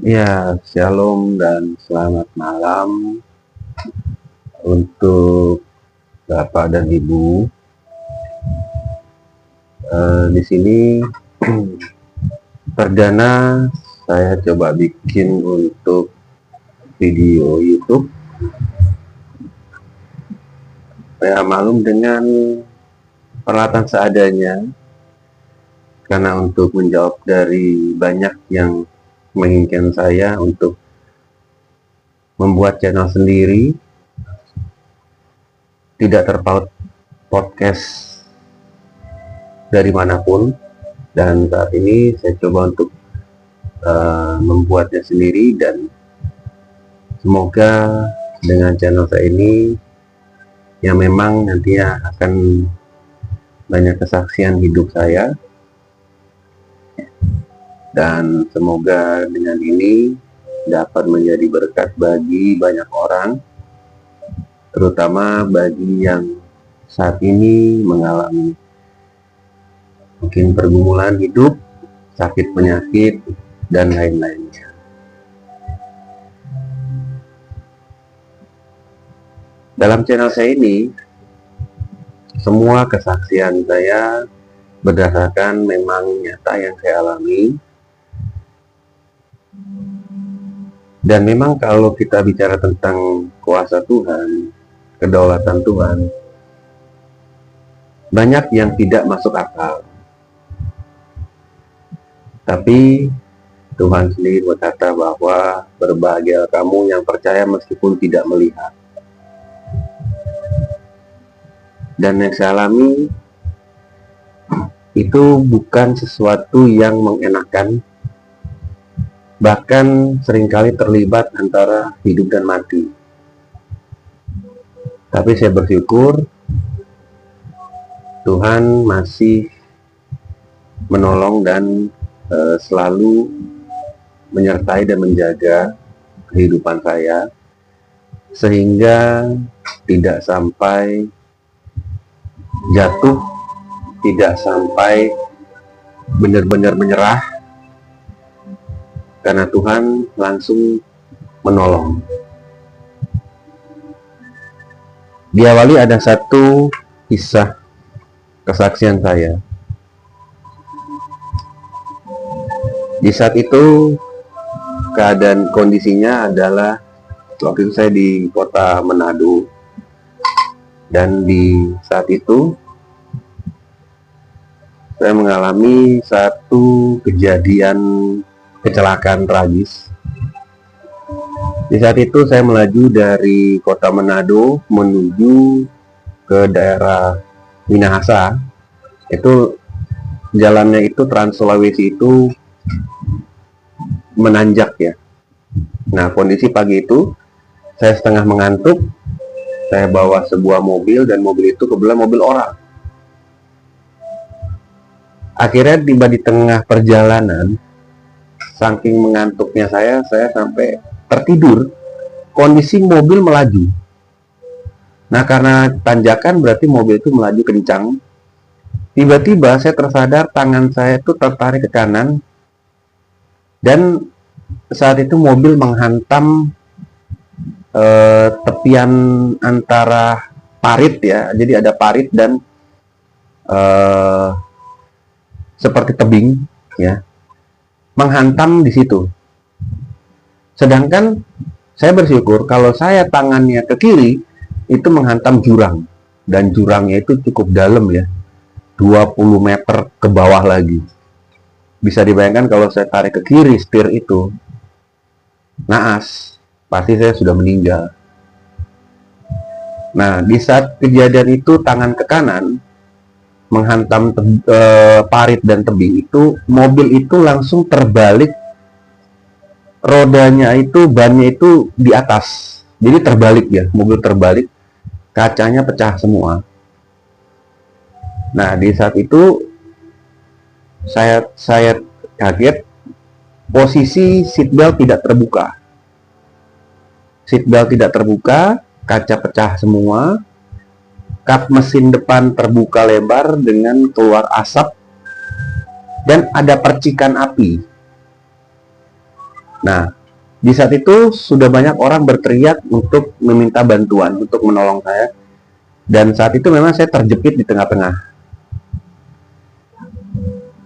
Ya, shalom dan selamat malam untuk Bapak dan Ibu. Di sini perdana saya coba bikin untuk video YouTube. Saya maklum dengan peralatan seadanya, karena untuk menjawab dari banyak yang menginginkan saya untuk membuat channel sendiri, tidak terpaut podcast dari manapun, dan saat ini saya coba untuk membuatnya sendiri, dan semoga dengan channel saya ini yang memang nantinya akan banyak kesaksian hidup saya, dan semoga dengan ini dapat menjadi berkat bagi banyak orang, terutama bagi yang saat ini mengalami mungkin pergumulan hidup, sakit penyakit, dan lain-lainnya. Dalam channel saya ini, semua kesaksian saya berdasarkan memang nyata yang saya alami. Dan memang kalau kita bicara tentang kuasa Tuhan, kedaulatan Tuhan, banyak yang tidak masuk akal. Tapi Tuhan sendiri berkata bahwa berbahagia kamu yang percaya meskipun tidak melihat. Dan yang saya alami itu bukan sesuatu yang mengenakan, bahkan seringkali terlibat antara hidup dan mati. Tapi saya bersyukur Tuhan masih menolong dan selalu menyertai dan menjaga kehidupan saya, sehingga tidak sampai jatuh, tidak sampai benar-benar menyerah, karena Tuhan langsung menolong. Diawali ada satu kisah kesaksian saya. Di saat itu keadaan kondisinya adalah waktu itu saya di kota Manado, dan di saat itu saya mengalami satu kejadian kecelakaan tragis. Di saat itu saya melaju dari kota Manado menuju ke daerah Minahasa. Itu jalannya itu Trans Sulawesi itu menanjak ya. Nah, kondisi pagi itu saya setengah mengantuk. Saya bawa sebuah mobil, dan mobil itu kebetulan mobil orang. Akhirnya tiba di tengah perjalanan, saking mengantuknya saya sampai tertidur. Kondisi mobil melaju. Nah, karena tanjakan berarti mobil itu melaju kencang. Tiba-tiba saya tersadar tangan saya itu tertarik ke kanan, dan saat itu mobil menghantam tepian antara parit ya. Jadi ada parit dan seperti tebing ya, menghantam di situ. Sedangkan saya bersyukur kalau saya tangannya ke kiri itu menghantam jurang, dan jurangnya itu cukup dalam ya, 20 meter ke bawah lagi. Bisa dibayangkan kalau saya tarik ke kiri setir itu, naas, pasti saya sudah meninggal. Nah, di saat kejadian itu tangan ke kanan menghantam parit dan tebing itu, mobil itu langsung terbalik. Rodanya itu, bannya itu di atas, jadi terbalik ya, mobil terbalik, kacanya pecah semua. Nah, di saat itu saya kaget, posisi seatbelt tidak terbuka. Seatbelt tidak terbuka, kaca pecah semua, kap mesin depan terbuka lebar dengan keluar asap, dan ada percikan api. Nah, di saat itu sudah banyak orang berteriak untuk meminta bantuan, untuk menolong saya. Dan saat itu memang saya terjepit di tengah-tengah.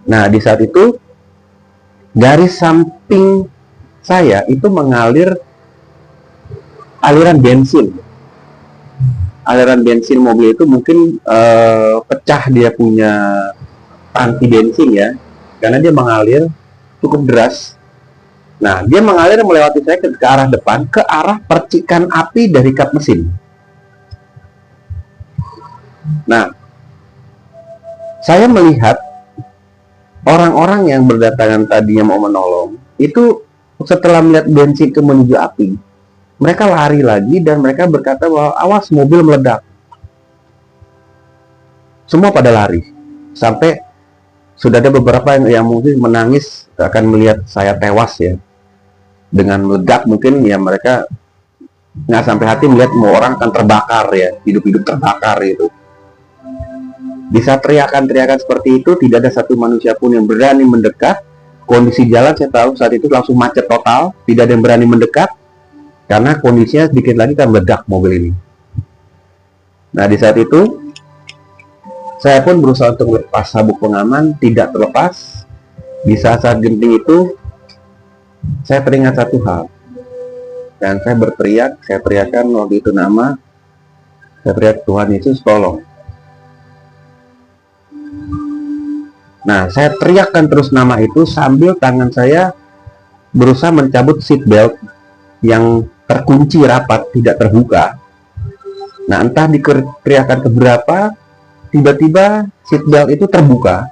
Nah, di saat itu dari samping saya itu mengalir aliran bensin. Aliran bensin mobil itu mungkin pecah dia punya tangki bensin ya, karena dia mengalir cukup deras. Nah, dia mengalir melewati saya ke arah depan, ke arah percikan api dari kap mesin. Nah, saya melihat orang-orang yang berdatangan tadinya mau menolong, itu setelah melihat bensin itu menuju api, mereka lari lagi dan mereka berkata bahwa awas mobil meledak. Semua pada lari. Sampai sudah ada beberapa yang mungkin menangis akan melihat saya tewas ya. Dengan meledak mungkin ya mereka nggak sampai hati melihat mau orang akan terbakar ya, hidup-hidup terbakar itu. Di saat teriakan-teriakan seperti itu, tidak ada satu manusia pun yang berani mendekat. Kondisi jalan saya tahu saat itu langsung macet total, tidak ada yang berani mendekat, karena kondisinya sedikit lagi kan meledak mobil ini. Nah, di saat itu, saya pun berusaha untuk melepas sabuk pengaman, tidak terlepas. Di saat-saat genting itu, saya teringat satu hal. Dan saya berteriak, saya teriakkan waktu itu nama, saya teriak, Tuhan Yesus tolong. Nah, saya teriakkan terus nama itu sambil tangan saya berusaha mencabut seat belt yang terkunci rapat, tidak terbuka. Nah, entah di teriakan keberapa, tiba-tiba seat belt itu terbuka.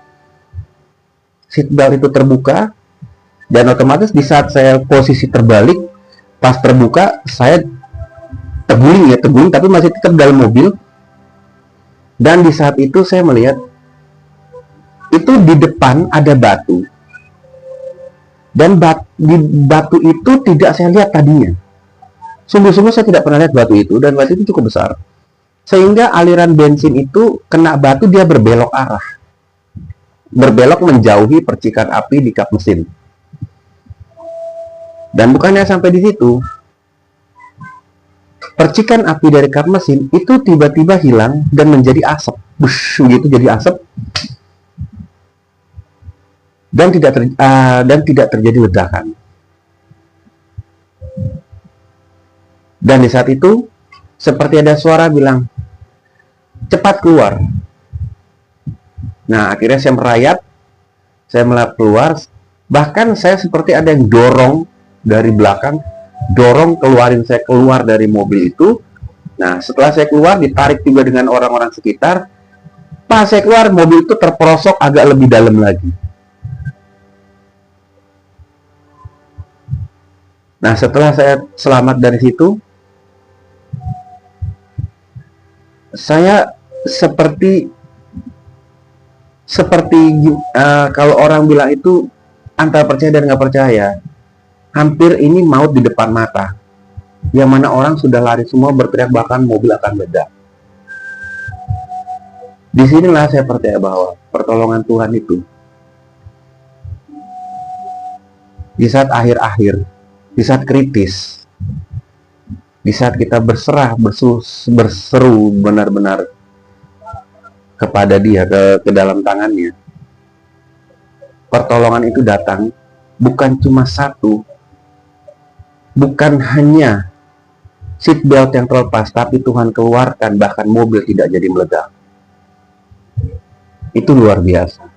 Seat belt itu terbuka, dan otomatis di saat saya posisi terbalik, pas terbuka, saya terguling tapi masih tetap dalam mobil. Dan di saat itu saya melihat itu di depan ada batu, dan di batu itu tidak saya lihat tadinya. Sungguh-sungguh saya tidak pernah lihat batu itu, dan batu itu cukup besar sehingga aliran bensin itu kena batu, dia berbelok arah, berbelok menjauhi percikan api di kap mesin. Dan bukannya sampai di situ, percikan api dari kap mesin itu tiba-tiba hilang dan menjadi asap, bush, gitu, jadi asap. Dan tidak terjadi ledakan. Dan di saat itu seperti ada suara bilang, cepat keluar. Nah, akhirnya saya merayap, saya melap keluar. Bahkan saya seperti ada yang dorong dari belakang, dorong keluarin saya keluar dari mobil itu. Nah, setelah saya keluar, ditarik juga dengan orang-orang sekitar. Pas saya keluar, mobil itu terperosok agak lebih dalam lagi. Nah, setelah saya selamat dari situ, saya seperti kalau orang bilang itu antara percaya dan nggak percaya, hampir ini maut di depan mata, yang mana orang sudah lari semua berteriak bahkan mobil akan meledak. Disinilah saya percaya bahwa pertolongan Tuhan itu di saat akhir-akhir, di saat kritis, di saat kita berserah, berseru benar-benar kepada Dia, ke dalam tangannya, pertolongan itu datang bukan cuma satu, bukan hanya seat belt yang terlepas, tapi Tuhan keluarkan bahkan mobil tidak jadi meledak. Itu luar biasa.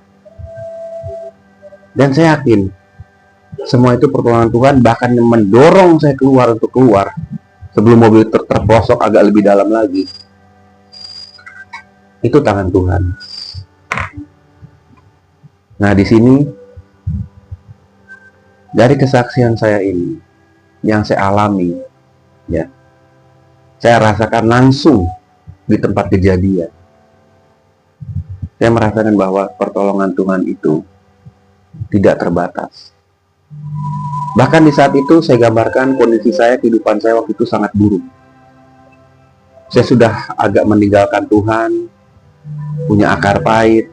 Dan saya yakin semua itu pertolongan Tuhan, bahkan yang mendorong saya keluar untuk keluar sebelum mobil terperosok agak lebih dalam lagi. Itu tangan Tuhan. Nah, di sini dari kesaksian saya ini yang saya alami, ya, saya rasakan langsung di tempat kejadian. Saya merasakan bahwa pertolongan Tuhan itu tidak terbatas. Bahkan di saat itu saya gambarkan kondisi saya, kehidupan saya waktu itu sangat buruk. Saya sudah agak meninggalkan Tuhan, punya akar pahit.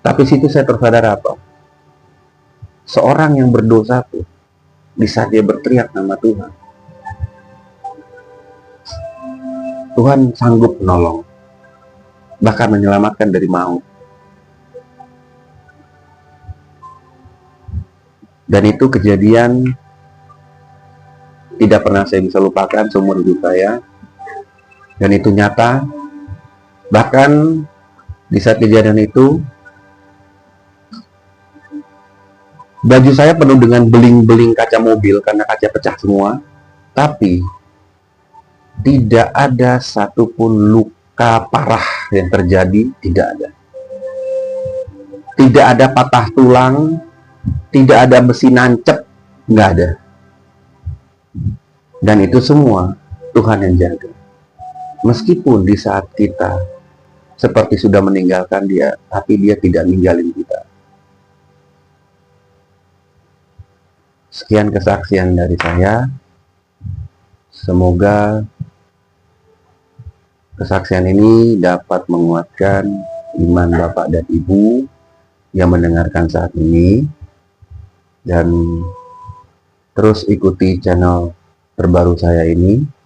Tapi situ saya tersadar apa? seorang yang berdosa pun, di saat dia berteriak nama Tuhan, Tuhan sanggup menolong, bahkan menyelamatkan dari maut. Dan itu kejadian tidak pernah saya bisa lupakan seumur hidup saya. Dan itu nyata. Bahkan di saat kejadian itu, baju saya penuh dengan beling-beling kaca mobil karena kaca pecah semua. Tapi tidak ada satupun luka parah yang terjadi, tidak ada. Tidak ada patah tulang, tidak ada besi nancep, nggak ada. Dan itu semua Tuhan yang jaga. Meskipun di saat kita seperti sudah meninggalkan Dia, tapi Dia tidak ninggalin kita. Sekian kesaksian dari saya. Semoga kesaksian ini dapat menguatkan iman Bapak dan Ibu yang mendengarkan saat ini. Dan terus ikuti channel terbaru saya ini.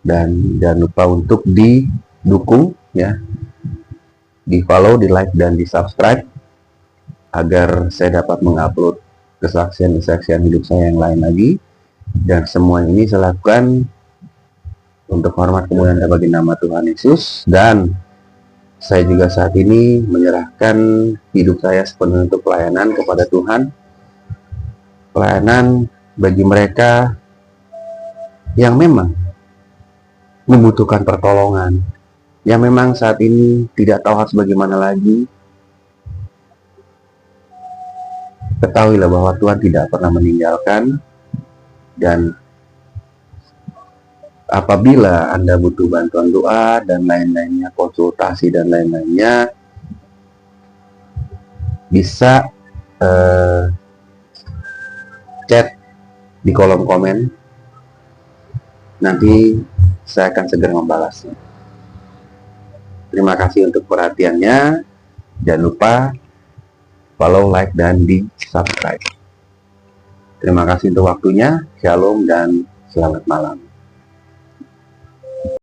Dan jangan lupa untuk didukung ya, di follow, di like, dan di subscribe agar saya dapat mengupload kesaksian-kesaksian hidup saya yang lain lagi. Dan semua ini saya lakukan untuk hormat kemuliaan dan bagi nama Tuhan Yesus. Dan saya juga saat ini menyerahkan hidup saya sepenuhnya untuk pelayanan kepada Tuhan. Pelayanan bagi mereka yang memang membutuhkan pertolongan, yang memang saat ini tidak tahu harus bagaimana lagi. Ketahuilah bahwa Tuhan tidak pernah meninggalkan. Dan apabila Anda butuh bantuan doa dan lain-lainnya, konsultasi dan lain-lainnya, bisa chat di kolom komen. Nanti saya akan segera membalasnya. Terima kasih untuk perhatiannya. Jangan lupa follow, like, dan di subscribe. Terima kasih untuk waktunya. Shalom dan selamat malam.